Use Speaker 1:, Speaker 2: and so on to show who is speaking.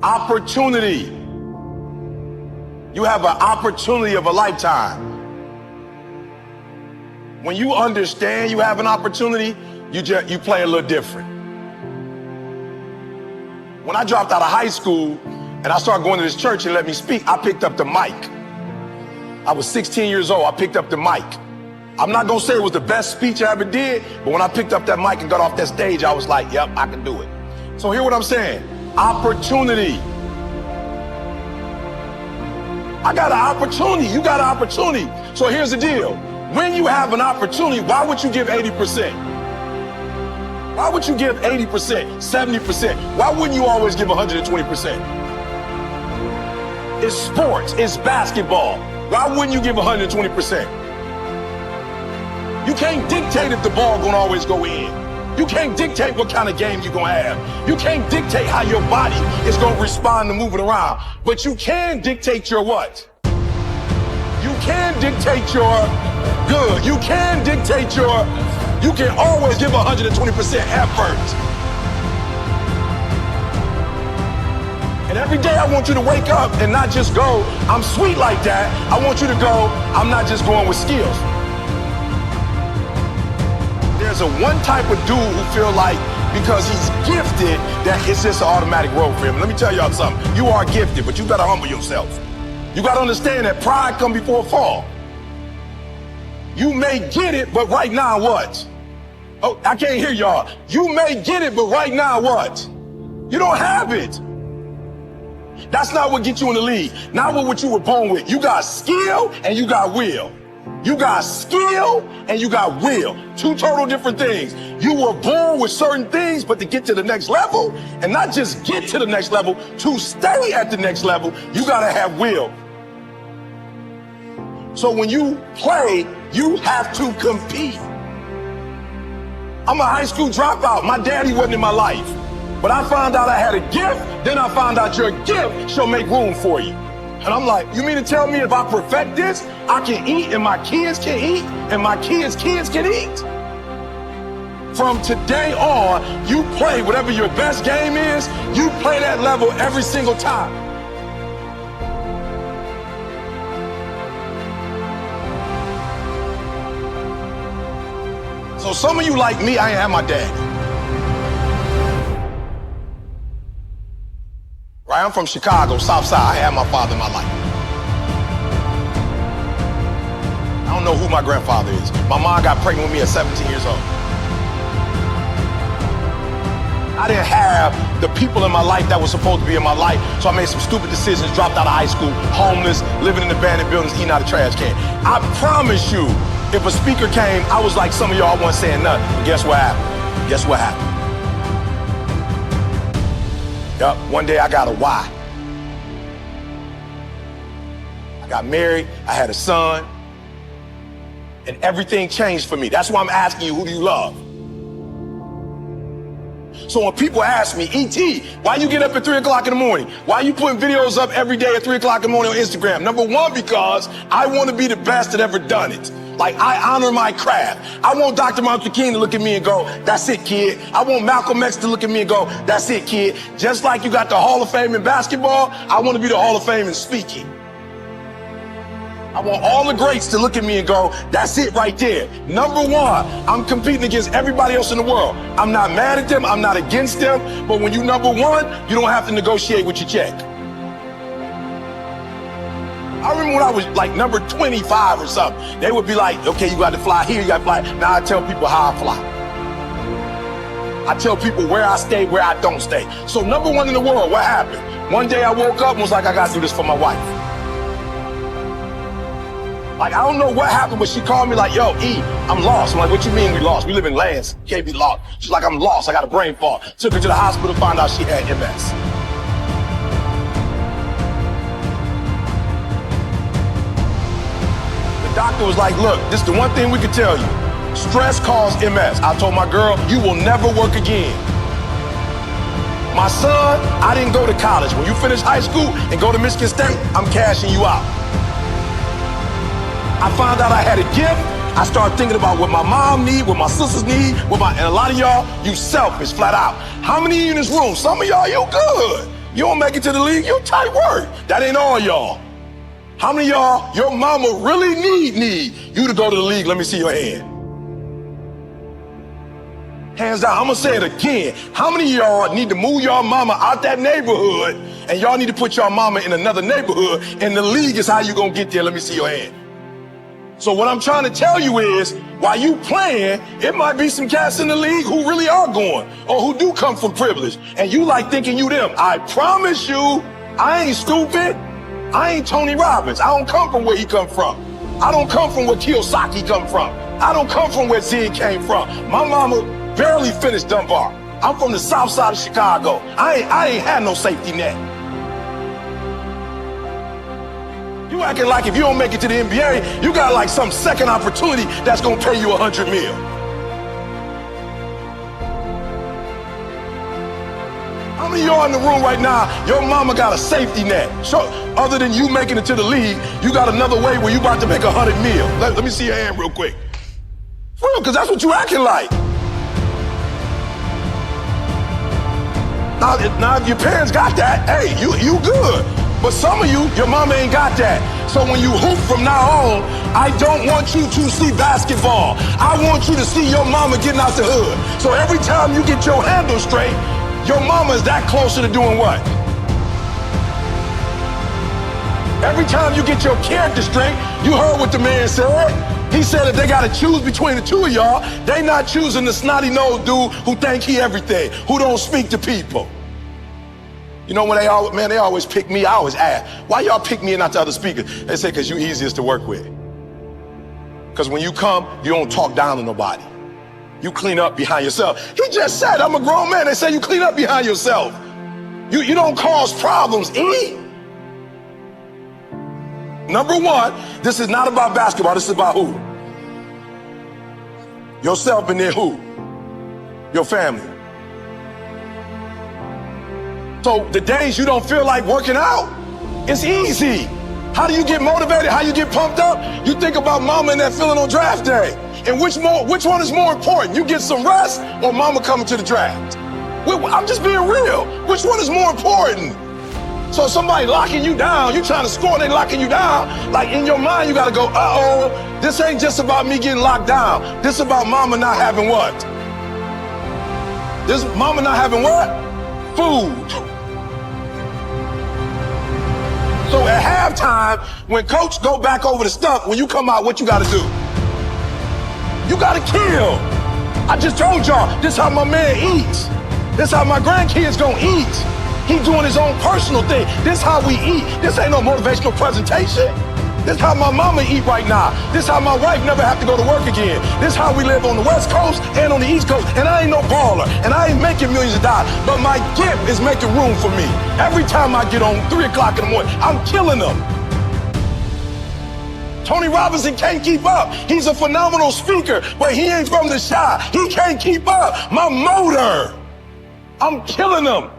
Speaker 1: Opportunity. You have an opportunity of a lifetime. When you understand you have an opportunity, you play a little different. When I dropped out of high school and I started going to this church and let me speak, I picked up the mic. I was 16 years old, I picked up the mic. I'm not gonna say it was the best speech I ever did, but when I picked up that mic and got off that stage, I was like, yep, I can do it. So hear what I'm saying, opportunity. I got an opportunity, you got an opportunity. So here's the deal, when you have an opportunity, why would you give 80%? Why would you give 80%, 70%? Why wouldn't you always give 120%? It's sports, it's basketball. Why wouldn't you give 120%? You can't dictate if the ball gonna always go in. You can't dictate what kind of game you're gonna have. You can't dictate how your body is gonna respond to moving around. But you can dictate your what? You can dictate your good. You can dictate your, you can always give 120% effort. And every day I want you to wake up and not just go, I'm sweet like that. I want you to go, I'm not just going with skills. There's a one type of dude who feel like because he's gifted that it's just an automatic road for him. Let me tell y'all something. You are gifted, but you better humble yourself. You gotta understand that pride comes before a fall. You may get it, but right now what? Oh, I can't hear y'all. You may get it, but right now what? You don't have it. That's not what gets you in the league. Not what you were born with. You got skill and you got will. You got skill and you got will. Two total different things. You were born with certain things, but to get to the next level, and not just get to the next level, to stay at the next level, you gotta have will. So when you play, you have to compete. I'm a high school dropout. My daddy wasn't in my life. But I found out I had a gift, then I found out your gift shall make room for you. And I'm like, you mean to tell me if I perfect this, I can eat and my kids can eat and my kids' kids can eat? From today on, you play whatever your best game is, you play that level every single time. So some of you like me, I ain't have my dad. Right, I'm from Chicago, South Side. I had my father in my life. I don't know who my grandfather is. My mom got pregnant with me at 17 years old. I didn't have the people in my life that were supposed to be in my life, so I made some stupid decisions, dropped out of high school, homeless, living in abandoned buildings, eating out of trash can. I promise you, if a speaker came, I was like some of y'all, wasn't saying nothing. But guess what happened? Guess what happened? Yup, one day I got a why. I got married, I had a son, and everything changed for me. That's why I'm asking you, who do you love? So when people ask me, E.T., why you get up at 3 o'clock in the morning? Why you putting videos up every day at 3 o'clock in the morning on Instagram? Number one, because I want to be the best that ever done it. Like, I honor my craft. I want Dr. Martin Luther King to look at me and go, that's it, kid. I want Malcolm X to look at me and go, that's it, kid. Just like you got the Hall of Fame in basketball, I want to be the Hall of Fame in speaking. I want all the greats to look at me and go, that's it right there. Number one, I'm competing against everybody else in the world. I'm not mad at them, I'm not against them, but when you number one, you don't have to negotiate with your check. I remember when I was like number 25 or something, they would be like, okay, you got to fly here, you got to fly. Now I tell people how I fly. I tell people where I stay, where I don't stay. So number one in the world, what happened? One day I woke up and was like, I got to do this for my wife. Like, I don't know what happened, but she called me like, yo, E, I'm lost. I'm like, what you mean we lost? We live in lands, can't be lost. She's like, I'm lost, I got a brain fog. Took her to the hospital, found out she had MS. The doctor was like, look, this is the one thing we can tell you. Stress caused MS. I told my girl, you will never work again. My son, I didn't go to college. When you finish high school and go to Michigan State, I'm cashing you out. I found out I had a gift. I started thinking about what my mom need, what my sisters need, and a lot of y'all, you selfish, flat out. How many of you in this room? Some of y'all, you good. You don't make it to the league, you tight work. That ain't all y'all. How many of y'all, your mama really need you to go to the league? Let me see your hand. Hands down, I'm gonna say it again. How many of y'all need to move your mama out that neighborhood and y'all need to put your mama in another neighborhood and the league is how you gonna get there? Let me see your hand. So what I'm trying to tell you is, while you playing, it might be some cats in the league who really are going or who do come from privilege and you like thinking you them. I promise you, I ain't stupid. I ain't Tony Robbins. I don't come from where he come from. I don't come from where Kiyosaki come from. I don't come from where Zig came from. My mama barely finished Dunbar. I'm from the south side of Chicago. I ain't had no safety net. You acting like if you don't make it to the NBA, you got like some second opportunity that's gonna pay you $100 million. How many of y'all in the room right now, your mama got a safety net? So, other than you making it to the league, you got another way where you about to make $100 million. Let me see your hand real quick. For real, because that's what you acting like. Now, if your parents got that, hey, you good. But some of you, your mama ain't got that. So when you hoop from now on, I don't want you to see basketball. I want you to see your mama getting out the hood. So every time you get your handle straight, your mama is that closer to doing what? Every time you get your character straight, you heard what the man said. He said that they got to choose between the two of y'all. They not choosing the snotty-nosed dude who think he everything, who don't speak to people. You know, when they always pick me, I always ask, why y'all pick me and not the other speakers? They say, because you easiest to work with. Because when you come, you don't talk down to nobody. You clean up behind yourself. He just said, I'm a grown man. They say you clean up behind yourself. You don't cause problems, E. Number one, this is not about basketball. This is about who? Yourself and then who? Your family. So the days you don't feel like working out, it's easy. How do you get motivated? How you get pumped up? You think about mama and that feeling on draft day. And which one is more important? You get some rest or mama coming to the draft? I'm just being real. Which one is more important? So somebody locking you down, you trying to score, they locking you down. Like in your mind, you gotta go, uh-oh, this ain't just about me getting locked down. This is about mama not having what? This mama not having what? Food. So at halftime, when coach go back over the stuff, when you come out, what you gotta do? You gotta kill. I just told y'all, this how my man eats. This how my grandkids gonna eat. He doing his own personal thing. This how we eat. This ain't no motivational presentation. This how my mama eat right now. This how my wife never have to go to work again. This how we live on the West Coast and on the East Coast. And I ain't no baller. And I ain't making millions of dollars. But my gift is making room for me. Every time I get on 3 o'clock in the morning, I'm killing them. Tony Robinson can't keep up. He's a phenomenal speaker, but he ain't from the Chi. He can't keep up. My motor. I'm killing them.